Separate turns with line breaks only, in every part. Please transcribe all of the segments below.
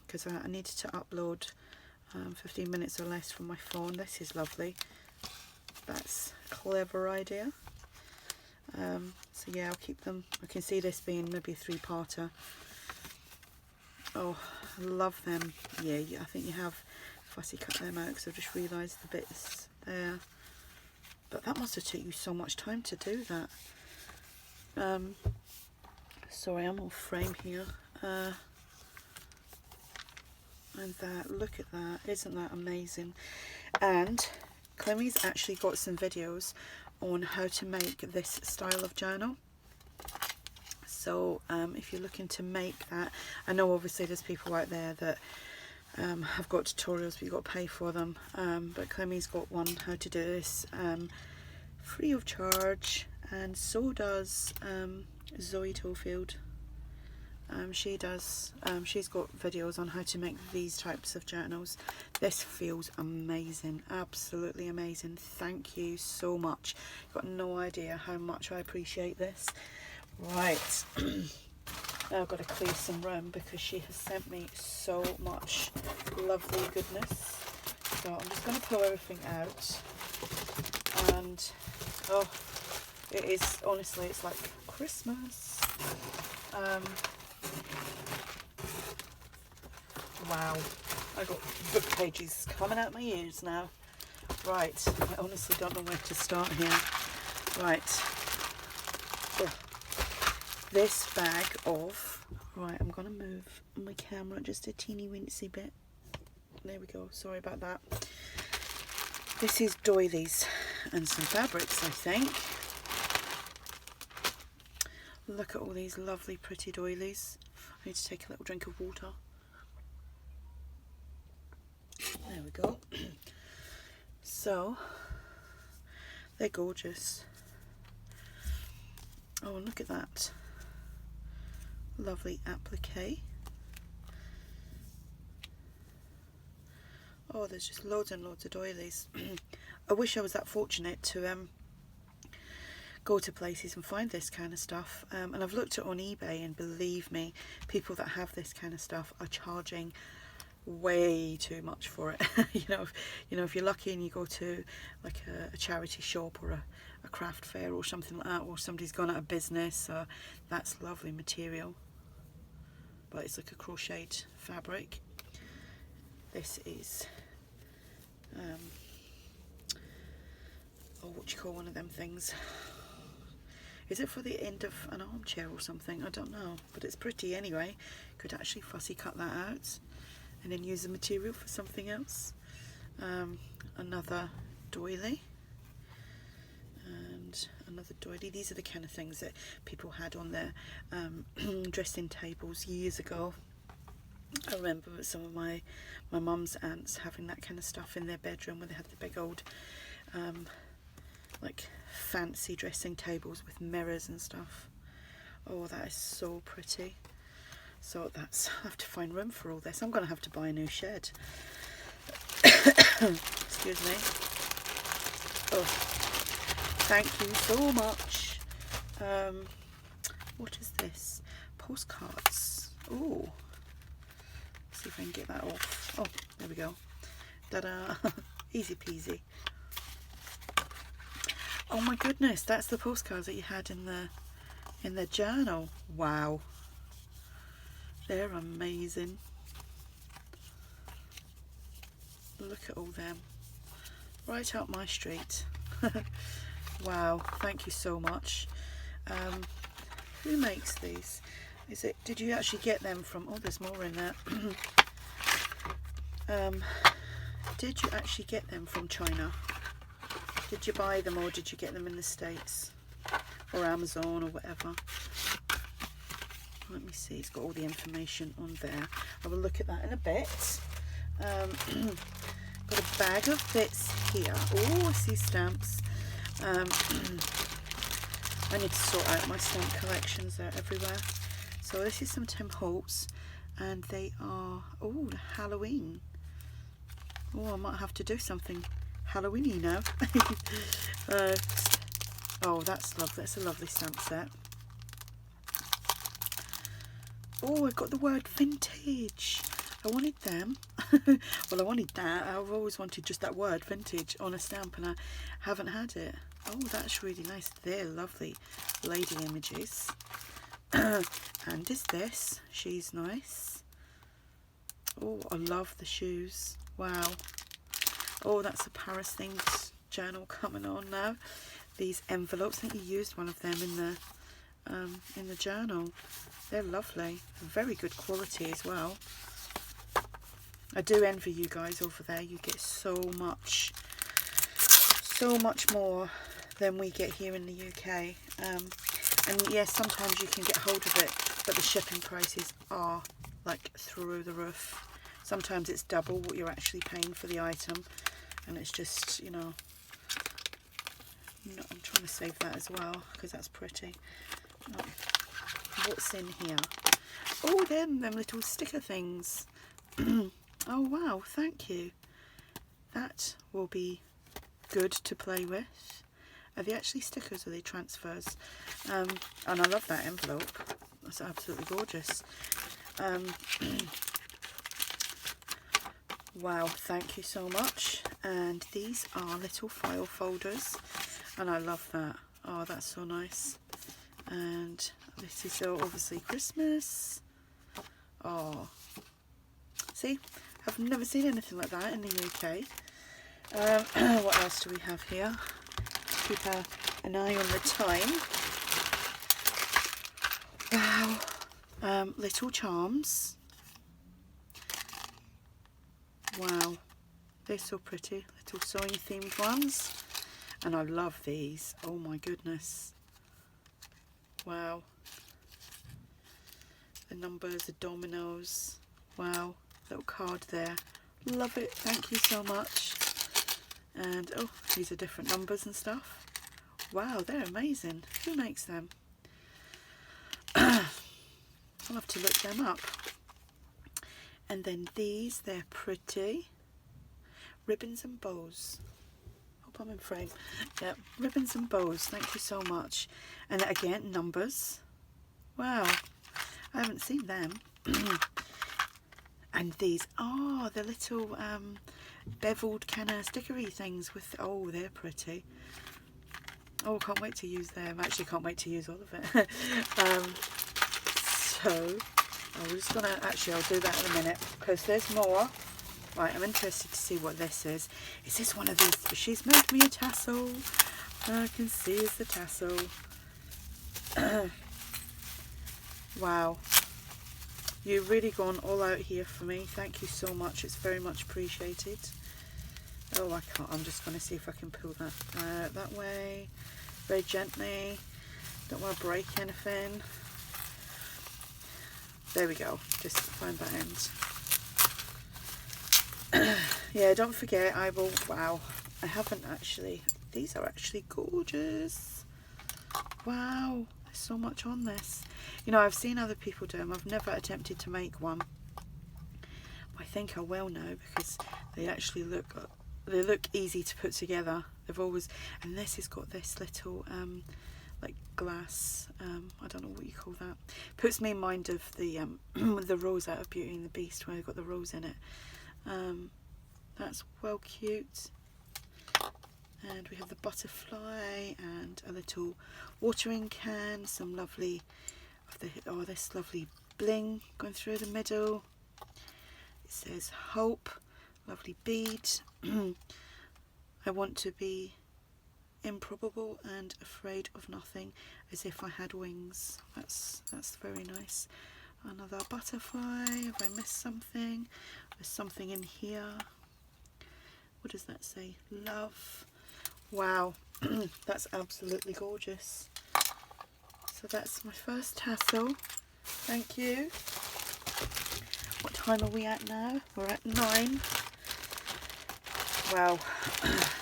because I needed to upload 15 minutes or less from my phone. This is lovely. That's a clever idea. So yeah, I'll keep them. I can see this being maybe a 3-parter. Oh, I love them. Yeah, I think you have fussy cut them out because I've just realised the bits there. But that must have took you so much time to do that. Sorry, I'm off frame here. And that, look at that, isn't that amazing? And Climmie's actually got some videos on how to make this style of journal. So if you're looking to make that, I know obviously there's people out there that have got tutorials but you've got to pay for them, but Climmie's got one how to do this free of charge, and so does Zoe Tofield. She's got videos on how to make these types of journals. This feels amazing, absolutely amazing. Thank you so much. You've got no idea how much I appreciate this. Right, now I've got to clear some room because she has sent me so much lovely goodness. So I'm just going to pull everything out, and oh, it is, honestly, it's like Christmas. Wow, I got book pages coming out my ears now. Right, I honestly don't know where to start here. Right, this bag of, right, I'm going to move my camera just a teeny weensy bit. There we go, sorry about that. This is doilies and some fabrics, I think. Look at all these lovely pretty doilies. I need to take a little drink of water. There we go. So, they're gorgeous. Oh, and look at that. Lovely applique. Oh, there's just loads and loads of doilies. I wish I was that fortunate to go to places and find this kind of stuff. And I've looked at it on eBay, and believe me, people that have this kind of stuff are charging way too much for it. you know, if you're lucky and you go to like a charity shop or a craft fair or something like that, or somebody's gone out of business, that's lovely material. But it's like a crocheted fabric. This is oh, what do you call one of them things? Is it for the end of an armchair or something? I don't know, but it's pretty anyway. Could actually fussy cut that out and then use the material for something else. Another doily, and another doily. These are the kind of things that people had on their dressing tables years ago. I remember some of my mum's aunts having that kind of stuff in their bedroom, where they had the big old like fancy dressing tables with mirrors and stuff. Oh, that is so pretty. So that's, I have to find room for all this. I'm going to have to buy a new shed. Excuse me. Oh, thank you so much. What is this? Postcards. Oh, see if I can get that off. Oh, there we go. Ta-da. Easy peasy. Oh my goodness, that's the postcards that you had in the journal. Wow. They're amazing. Look at all them. Right up my street. Wow, thank you so much. Who makes these? Did you actually get them from, oh, there's more in there. Did you actually get them from China? Did you buy them, or did you get them in the States? Or Amazon or whatever? Let me see, it's got all the information on there. I will look at that in a bit. Got a bag of bits here. Oh, I see stamps. I need to sort out my stamp collections, they're everywhere. So this is some Tim Holtz, and they are, oh, Halloween. Oh, I might have to do something Halloweeny now. Oh, that's lovely. That's a lovely stamp set. Oh, I've got the word vintage. I wanted them. Well, I wanted that. I've always wanted just that word, vintage, on a stamp, and I haven't had it. Oh, that's really nice. They're lovely lady images. And is this? She's nice. Oh, I love the shoes. Wow. Oh, that's a Paris themed journal coming on now. These envelopes, I think you used one of them in the journal. They're lovely. Very good quality as well. I do envy you guys over there. You get so much more than we get here in the UK. And yes, sometimes you can get hold of it, but the shipping prices are like through the roof. Sometimes it's double what you're actually paying for the item, and it's just, you know, I'm trying to save that as well because that's pretty. Oh, what's in here? Oh, them little sticker things. Oh wow, thank you. That will be good to play with. Are they actually stickers or are they transfers? And I love that envelope. That's absolutely gorgeous. Wow, thank you so much. And these are little file folders, and I love that. Oh, that's so nice. And this is so obviously Christmas. Oh, see, I've never seen anything like that in the UK. What else do we have here? Keep an eye on the time. Wow. Little charms. Wow, they're so pretty. Little sewing themed ones. And I love these. Oh my goodness. Wow. The numbers, the dominoes. Wow, little card there. Love it. Thank you so much. And oh, these are different numbers and stuff. Wow, they're amazing. Who makes them? I'll have to look them up. And then these, they're pretty. Ribbons and bows. Hope I'm in frame. Yeah, ribbons and bows. Thank you so much. And again, numbers. Wow, I haven't seen them. And these are the little beveled kind of stickery things with, oh, they're pretty. Oh, can't wait to use them. Actually, can't wait to use all of it. So I'm just gonna, actually I'll do that in a minute because there's more. Right, I'm interested to see what this is. Is this one of these? She's made me a tassel. I can see it's the tassel. Wow, you've really gone all out here for me. Thank you so much. It's very much appreciated. Oh, I can't. I'm just going to see if I can pull that that way very gently. Don't want to break anything. There we go. Just find that end. Yeah, don't forget, I will. Wow, I haven't actually. These are actually gorgeous. Wow, there's so much on this. You know, I've seen other people do them. I've never attempted to make one. I think I will now because they actually look. They look easy to put together. They've always, and this has got this little like glass. I don't know what you call that. Puts me in mind of the the rose out of Beauty and the Beast, where they've got the rose in it. That's well cute. And we have the butterfly and a little watering can. Some lovely of the this lovely bling going through the middle. It says hope. Lovely bead. I want to be improbable and afraid of nothing, as if I had wings. That's very nice. Another butterfly. Have I missed something? There's something in here. What does that say? Love. Wow, that's absolutely gorgeous. So that's my first tassel. Thank you. What time are we at now? We're at 9. Wow,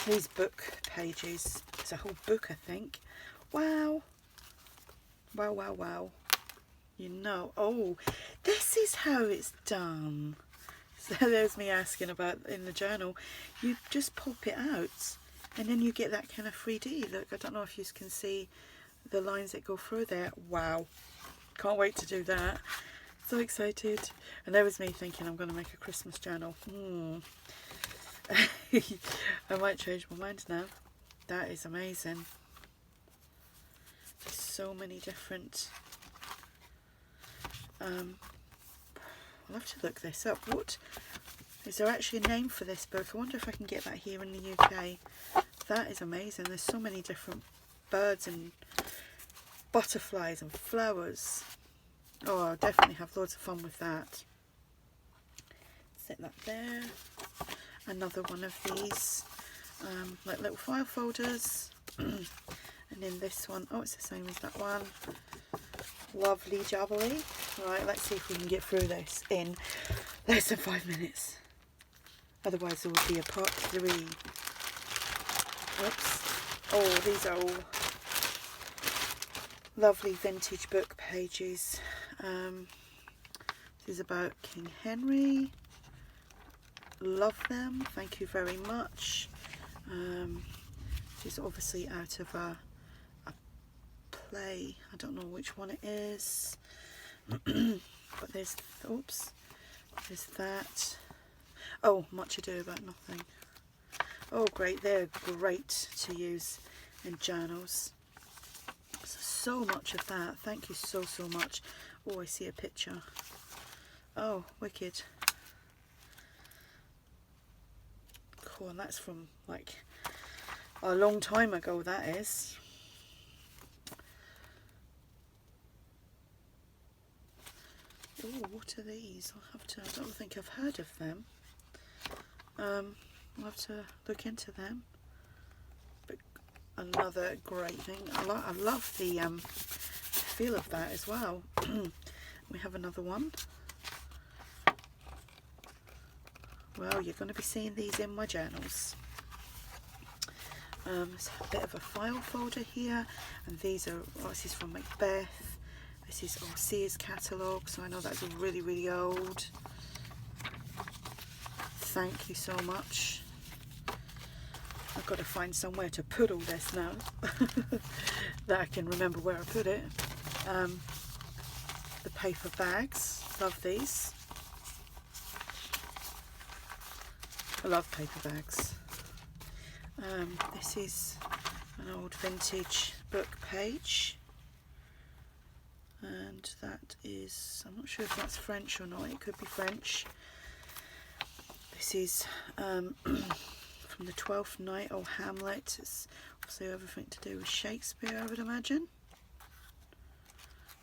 these book pages. It's a whole book, I think. Wow. Wow, wow, wow. You know, oh, this is how it's done. So there's me asking about in the journal. You just pop it out and then you get that kind of 3D. Look, I don't know if you can see the lines that go through there. Wow. Can't wait to do that. So excited. And there was me thinking I'm going to make a Christmas journal. I might change my mind now. That is amazing. There's so many different... I'll have to look this up. What is there actually a name for this book? I wonder if I can get that here in the UK. That is amazing. There's so many different birds and butterflies and flowers. Oh, I'll definitely have loads of fun with that. Set that there. Another one of these like little file folders. And then this one, oh, it's the same as that one. Lovely jubbly. Right, let's see if we can get through this in less than 5 minutes. Otherwise there will be a part 3. Oops. Oh, these are all lovely vintage book pages. This is about King Henry. Love them. Thank you very much. This is obviously out of a play. I don't know which one it is. But there's, oops, there's that. Oh, Much Ado About Nothing. Oh, great. They're great to use in journals. So much of that. Thank you so much. Oh, I see a picture. Oh, wicked. Cool, and that's from like a long time ago, that is. Oh, what are these? I'll have to, I don't think I've heard of them. I'll have to look into them. But another great thing. I love the feel of that as well. We have another one. Well, you're going to be seeing these in my journals. It's a bit of a file folder here, and these are, oh, this is from Macbeth. This is Sears catalogue, so I know that's really old. Thank you so much. I've got to find somewhere to put all this now that I can remember where I put it. The paper bags, love these. I love paper bags. This is an old vintage book page, and that is, I'm not sure if that's French or not, it could be French. This is from the 12th Night, or Hamlet. It's also everything to do with Shakespeare, I would imagine.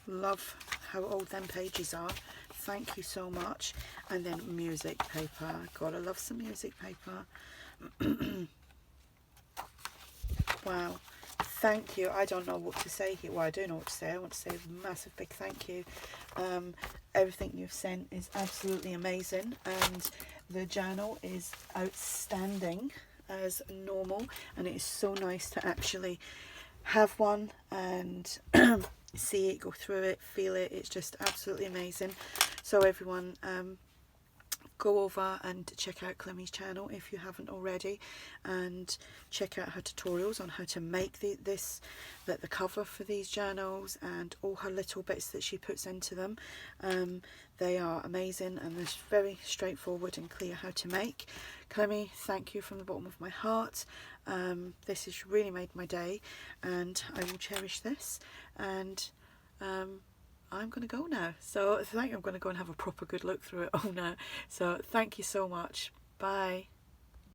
Love how old them pages are. Thank you so much. And then music paper. God, I love some music paper. Wow. Thank you. I don't know what to say here. Well, I do know what to say. I want to say a massive big thank you. Everything you've sent is absolutely amazing, and the journal is outstanding as normal, and it is so nice to actually have one and see it, go through it, feel it. It's just absolutely amazing. So everyone, go over and check out Climmie's channel if you haven't already, and check out her tutorials on how to make the cover for these journals, and all her little bits that she puts into them. They are amazing, and they're very straightforward and clear how to make. Climmie, thank you from the bottom of my heart. This has really made my day, and I will cherish this. And I'm going to go now. So I think I'm going to go and have a proper good look through it all now. So thank you so much. Bye.